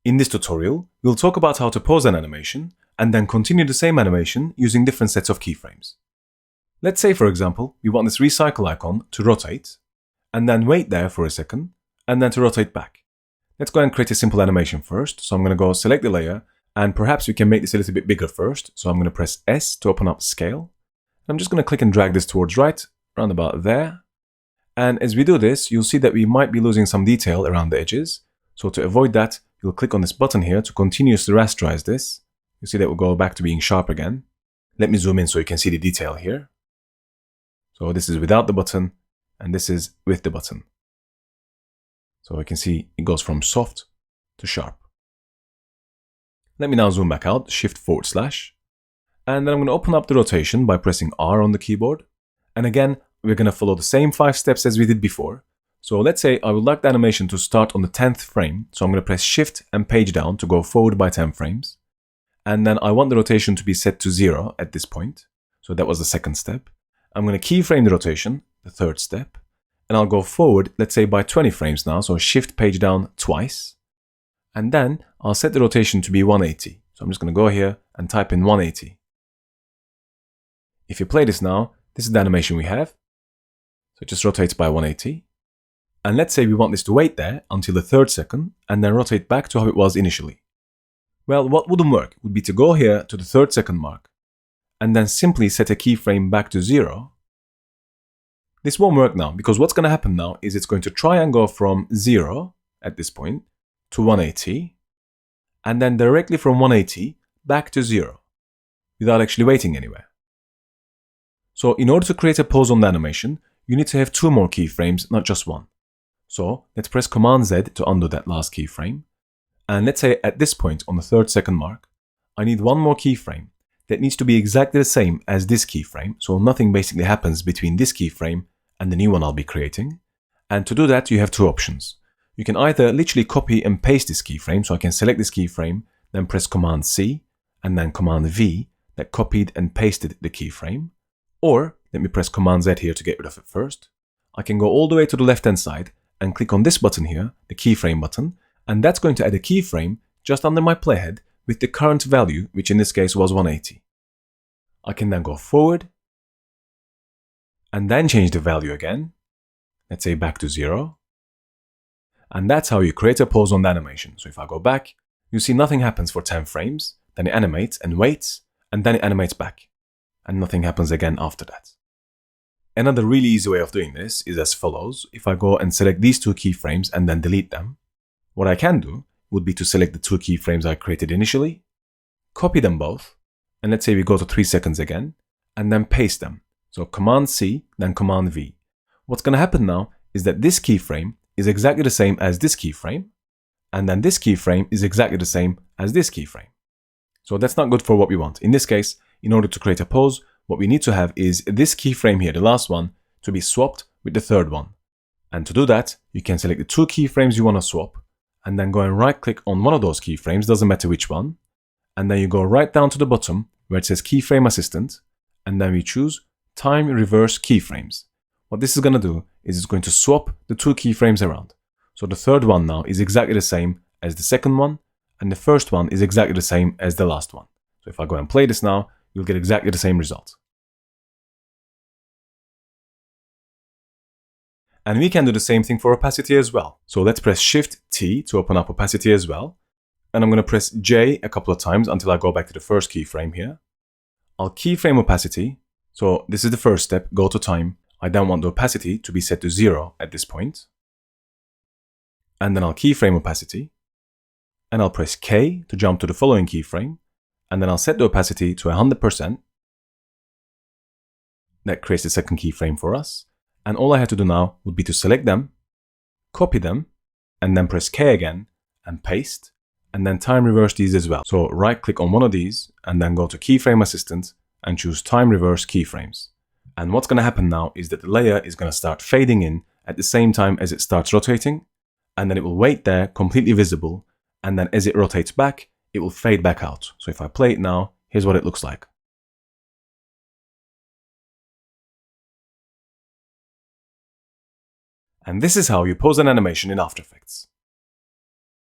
In this tutorial, we'll talk about how to pause an animation and then continue the same animation using different sets of keyframes. Let's say, for example, we want this recycle icon to rotate, and then wait there for a second, and then to rotate back. Let's go and create a simple animation first. So I'm going to go select the layer, and perhaps we can make this a little bit bigger first. So I'm going to press S to open up scale. I'm just going to click and drag this towards right, around about there. And as we do this, you'll see that we might be losing some detail around the edges. So to avoid that, you'll click on this button here to continuously rasterize this. You see that we'll go back to being sharp again. Let me zoom in so you can see the detail here. So this is without the button, and this is with the button. So you can see it goes from soft to sharp. Let me now zoom back out, Shift /, and then I'm going to open up the rotation by pressing R on the keyboard. And again, we're going to follow the same 5 steps as we did before. So let's say I would like the animation to start on the 10th frame. So I'm going to press Shift and page down to go forward by 10 frames. And then I want the rotation to be set to 0 at this point. So that was the second step. I'm going to keyframe the rotation, the third step. And I'll go forward, let's say by 20 frames now. So Shift page down twice. And then I'll set the rotation to be 180. So I'm just going to go here and type in 180. If you play this now, this is the animation we have. So it just rotates by 180. And let's say we want this to wait there until the 3rd second and then rotate back to how it was initially. Well, what wouldn't work would be to go here to the 3rd second mark and then simply set a keyframe back to 0. This won't work now because what's going to happen now is it's going to try and go from 0 at this point to 180 and then directly from 180 back to 0 without actually waiting anywhere. So in order to create a pause on the animation, you need to have 2 more keyframes, not just 1. So let's press Command Z to undo that last keyframe. And let's say at this point on the 3rd second mark, I need 1 more keyframe that needs to be exactly the same as this keyframe. So nothing basically happens between this keyframe and the new one I'll be creating. And to do that, you have 2 options. You can either literally copy and paste this keyframe. So I can select this keyframe, then press Command C and then Command V that copied and pasted the keyframe. Or let me press Command Z here to get rid of it first. I can go all the way to the left hand side and click on this button here, the keyframe button, and that's going to add a keyframe just under my playhead with the current value, which in this case was 180. I can then go forward and then change the value again, let's say back to 0. And that's how you create a pause on the animation. So if I go back, you see nothing happens for 10 frames, then it animates and waits, and then it animates back, and nothing happens again after that. Another really easy way of doing this is as follows. If I go and select these 2 keyframes and then delete them, what I can do would be to select the 2 keyframes I created initially, copy them both, and let's say we go to 3 seconds again, and then paste them. So Command C, then Command V. What's going to happen now is that this keyframe is exactly the same as this keyframe, and then this keyframe is exactly the same as this keyframe. So that's not good for what we want. In this case, in order to create a pause, what we need to have is this keyframe here, the last one, to be swapped with the 3rd one. And to do that, you can select the 2 keyframes you want to swap, and then go and right click on one of those keyframes, doesn't matter which one, and then you go right down to the bottom where it says Keyframe Assistant, and then we choose Time Reverse Keyframes. What this is going to do is it's going to swap the 2 keyframes around. So the 3rd one now is exactly the same as the 2nd one, and the 1st one is exactly the same as the last one. So if I go and play this now, you'll get exactly the same result. And we can do the same thing for opacity as well. So let's press Shift T to open up opacity as well. And I'm going to press J a couple of times until I go back to the first keyframe here. I'll keyframe opacity. So this is the first step, go to time. I then want the opacity to be set to 0 at this point. And then I'll keyframe opacity. And I'll press K to jump to the following keyframe. And then I'll set the opacity to 100%. That creates the second keyframe for us. And all I have to do now would be to select them, copy them, and then press K again and paste, and then time reverse these as well. So right click on one of these and then go to Keyframe Assistant and choose Time Reverse Keyframes. And what's going to happen now is that the layer is going to start fading in at the same time as it starts rotating, and then it will wait there completely visible, and then as it rotates back, it will fade back out. So if I play it now, here's what it looks like. And this is how you pause an animation in After Effects.